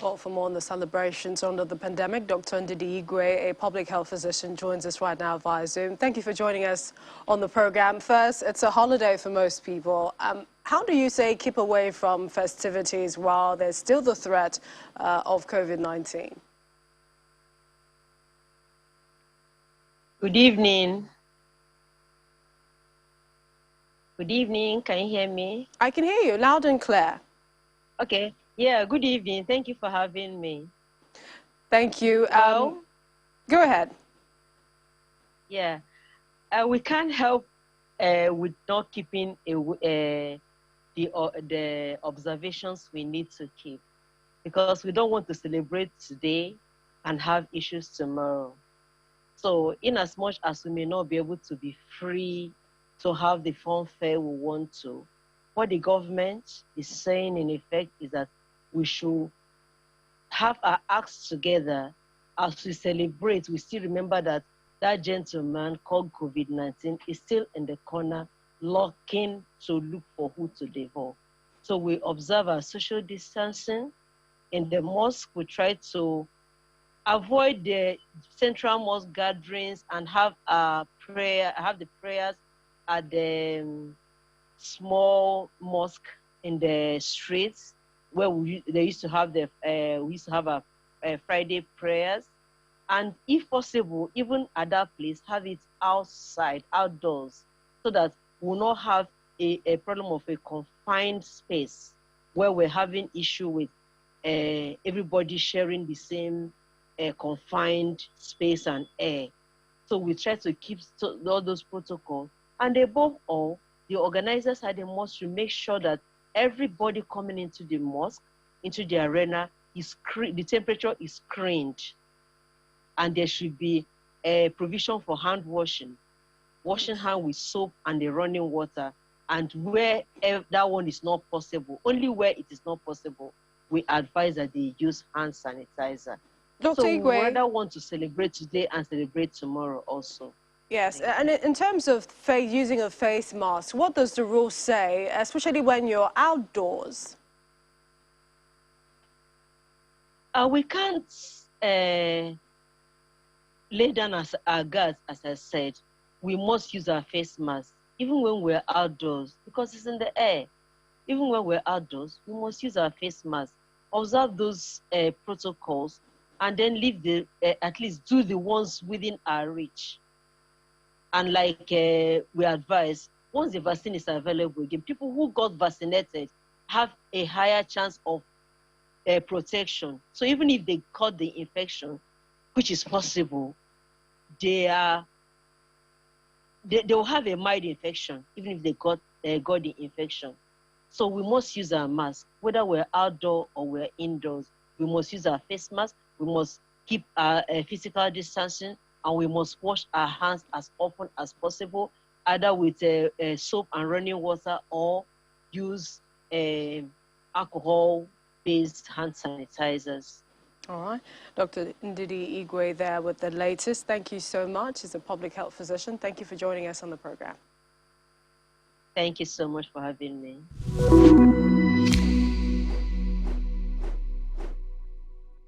Well, for more on the celebrations under the pandemic, Dr. Ndidi Igwe, a public health physician, joins us right now via Zoom. Thank you for joining us on the program. First, it's a holiday for most people. How do you say keep away from festivities while there's still the threat of COVID-19? Good evening. Good evening. Can you hear me? I can hear you loud and clear. Okay. Yeah, good evening. Thank you for having me. Thank you. Well, go ahead. Yeah. We can't help with not keeping the observations we need to keep, because we don't want to celebrate today and have issues tomorrow. So in as much as we may not be able to be free to have the fanfare we want to, what the government is saying in effect is that we should have our acts together as we celebrate. We still remember that that gentleman called COVID-19 is still in the corner looking to look for who to devour. So we observe our social distancing. In the mosque, we try to avoid the central mosque gatherings and have the prayers at the small mosque in the streets where we used to have our Friday prayers, and if possible, even at that place, have it outside, outdoors, so that we'll not have a problem of a confined space where we're having issue with everybody sharing the same confined space and air. So we try to keep all those protocols, and above all, the organizers at the mosque to make sure that everybody coming into the mosque, into the arena, the temperature is screened, and there should be a provision for hand washing hand with soap and the running water. And where that one is not possible, only where it is not possible, we advise that they use hand sanitizer. Dr. So Igwe, we rather want to celebrate today and celebrate tomorrow also. Yes, and in terms of using a face mask, what does the rule say, especially when you're outdoors? We can't lay down our guards, as I said. We must use our face mask, even when we're outdoors, because it's in the air. Even when we're outdoors, we must use our face mask, observe those protocols, and then leave at least do the ones within our reach. And like we advise, once the vaccine is available again, people who got vaccinated have a higher chance of protection. So even if they caught the infection, which is possible, they will have a mild infection, even if they got the infection. So we must use our mask, whether we're outdoor or we're indoors. We must use our face mask. We must keep our physical distancing, and we must wash our hands as often as possible, either with soap and running water, or use alcohol-based hand sanitizers. All right. Dr. Ndidi Igwe there with the latest. Thank you so much. He's a public health physician. Thank you for joining us on the program. Thank you so much for having me.